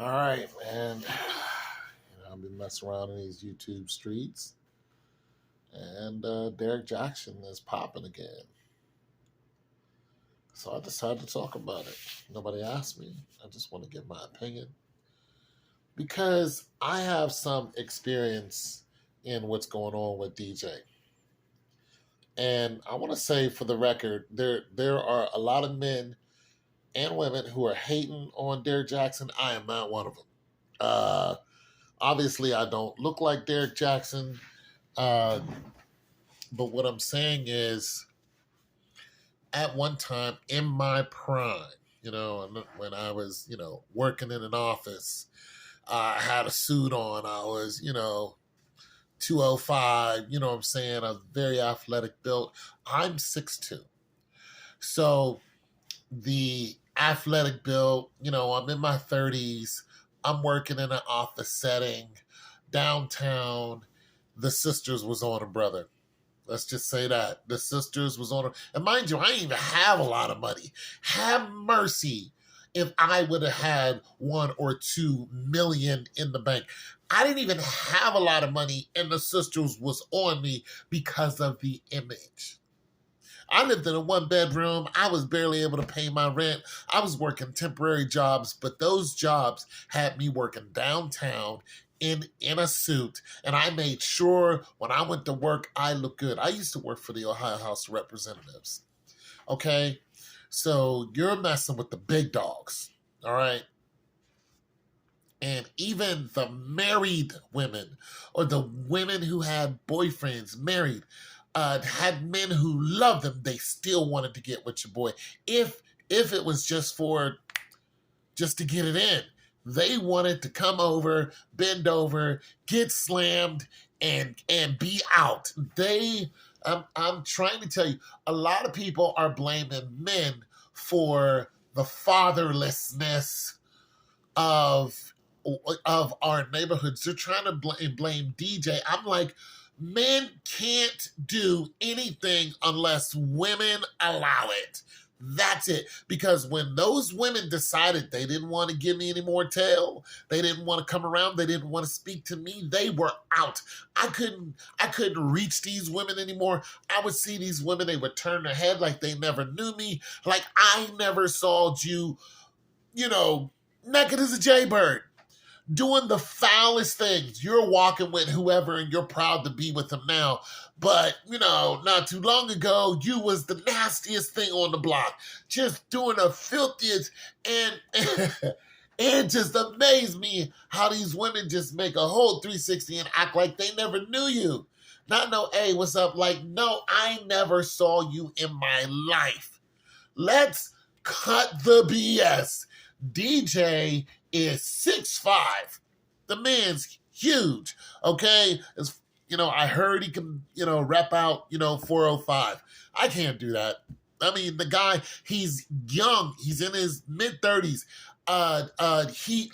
All right, man. I've been messing around in these YouTube streets, and Derek Jackson is popping again. So I decided to talk about it. Nobody asked me. I just want to give my opinion because I have some experience in what's going on with DJ. And I want to say, for the record, there are a lot of men and women who are hating on Derek Jackson. I am not one of them. Uh, Obviously, I don't look like Derek Jackson. Uh, but what I'm saying is, at one time in my prime, when I was, working in an office, I had a suit on. I was, 205, you know what I'm saying? I was very athletic built. I'm 6'2". So the athletic build, I'm in my 30s. I'm working in an office setting downtown. The Sisters was on a brother. Let's just say that. The Sisters was on a, and mind you, I didn't even have a lot of money. Have mercy if I would have had 1 or 2 million in the bank. I didn't even have a lot of money, and the Sisters was on me because of the image. I lived in a 1-bedroom. I was barely able to pay my rent. I was working temporary jobs, but those jobs had me working downtown in a suit, and I made sure when I went to work, I looked good. I used to work for the Ohio House of Representatives. Okay? So you're messing with the big dogs, all right? And even the married women, or the women who had boyfriends married, had men who loved them, they still wanted to get with your boy. If it was just to get it in, they wanted to come over, bend over, get slammed, and be out. I'm trying to tell you, a lot of people are blaming men for the fatherlessness of our neighborhoods. They're trying to blame DJ. I'm like, men can't do anything unless women allow it. That's it. Because when those women decided they didn't want to give me any more tail, they didn't want to come around, they didn't want to speak to me, they were out. I couldn't reach these women anymore. I would see these women, they would turn their head like they never knew me, like I never saw you, naked as a jaybird, doing the foulest things. You're walking with whoever and you're proud to be with them now. But, not too long ago, you was the nastiest thing on the block. Just doing the filthiest. And it just amazed me how these women just make a whole 360 and act like they never knew you. Not no, hey, what's up? Like, no, I never saw you in my life. Let's cut the BS. DJ is 6'5". The man's huge, okay? I heard he can, rep out, 405. I can't do that. I mean, the guy, he's young. He's in his mid-30s.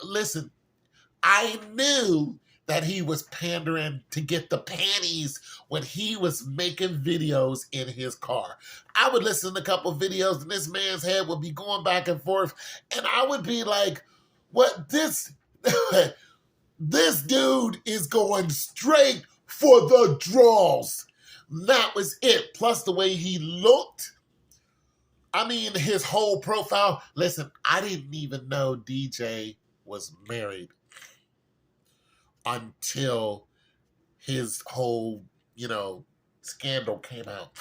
Listen, I knew that he was pandering to get the panties when he was making videos in his car. I would listen to a couple of videos and this man's head would be going back and forth, and I would be like, what this this dude is going straight for the draws. That was it. Plus the way he looked. I mean, his whole profile. Listen, I didn't even know DJ was married until his whole, scandal came out.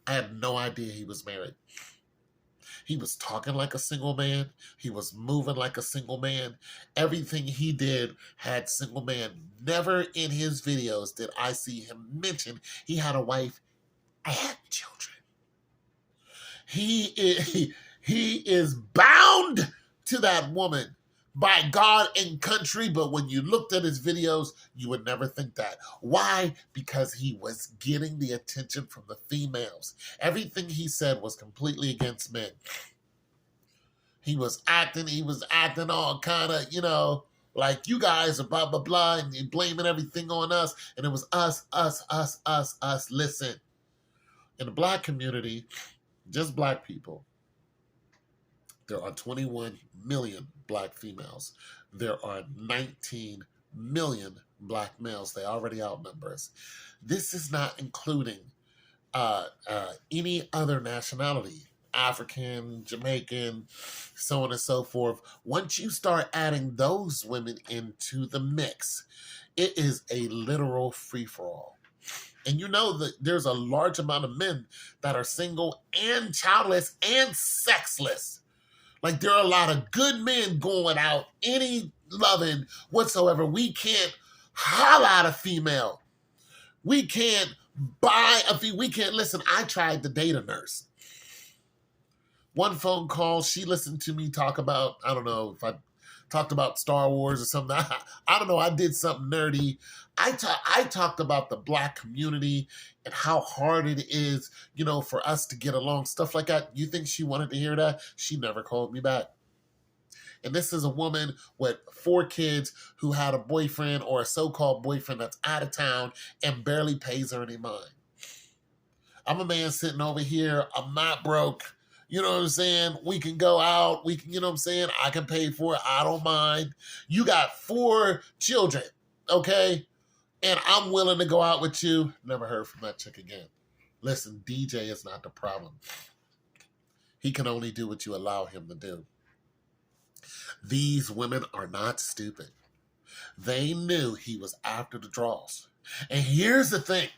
I had no idea he was married. He was talking like a single man. He was moving like a single man. Everything he did had single man. Never in his videos did I see him mention he had a wife and children. He is bound to that woman by God and country, but when you looked at his videos, you would never think that. Why? Because he was getting the attention from the females. Everything he said was completely against men. He was acting all kind of, like you guys are blah, blah, blah, and you're blaming everything on us, and it was us, us, us, us, us. Listen, in the black community, just black people, There are 21 million black females. There are 19 million black males. They already outnumber us. This is not including any other nationality, African, Jamaican, so on and so forth. Once you start adding those women into the mix, it is a literal free-for-all. And you know that there's a large amount of men that are single and childless and sexless. Like, there are a lot of good men going without any loving whatsoever. We can't holler at a female. We can't buy a female. We can't listen. I tried to date a nurse. One phone call, she listened to me talk about, I don't know if I talked about Star Wars or something. I don't know. I did something nerdy. I talked about the black community and how hard it is, you know, for us to get along, stuff like that. You think she wanted to hear that? She never called me back. And this is a woman with 4 kids who had a boyfriend or a so-called boyfriend that's out of town and barely pays her any mind. I'm a man sitting over here. I'm not broke. You know what I'm saying? We can go out. We can, you know what I'm saying? I can pay for it. I don't mind. You got 4 children, okay? And I'm willing to go out with you. Never heard from that chick again. Listen, DJ is not the problem. He can only do what you allow him to do. These women are not stupid. They knew he was after the draws. And here's the thing.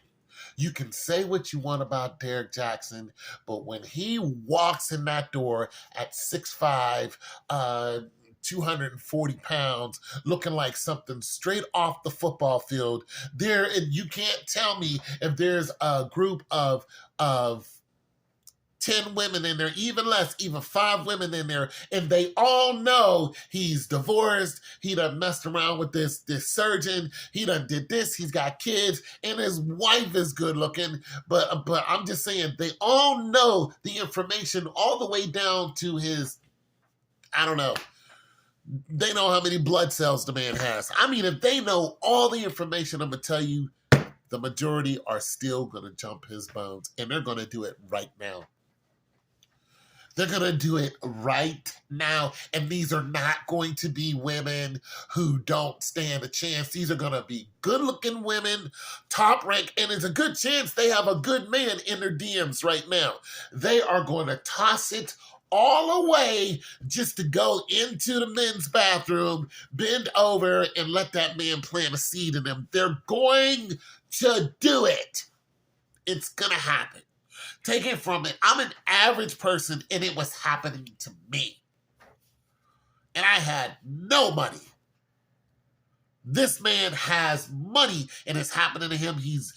You can say what you want about Derrick Jaxn, but when he walks in that door at 6'5", 240 pounds, looking like something straight off the football field, you can't tell me if there's a group of 10 women in there, even less, even 5 women in there, and they all know he's divorced, he done messed around with this surgeon, he done did this, he's got kids, and his wife is good looking, but I'm just saying, they all know the information all the way down to his, I don't know, they know how many blood cells the man has. I mean, if they know all the information, I'm going to tell you, the majority are still going to jump his bones, and they're going to do it right now. They're going to do it right now. And these are not going to be women who don't stand a chance. These are going to be good-looking women, top rank, and there's a good chance they have a good man in their DMs right now. They are going to toss it all away just to go into the men's bathroom, bend over, and let that man plant a seed in them. They're going to do it. It's going to happen. Take it from it. I'm an average person, and it was happening to me. And I had no money. This man has money, and it's happening to him. He's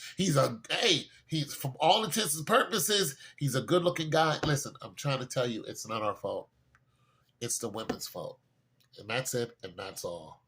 from all intents and purposes, he's a good-looking guy. Listen, I'm trying to tell you, it's not our fault. It's the women's fault. And that's it, and that's all.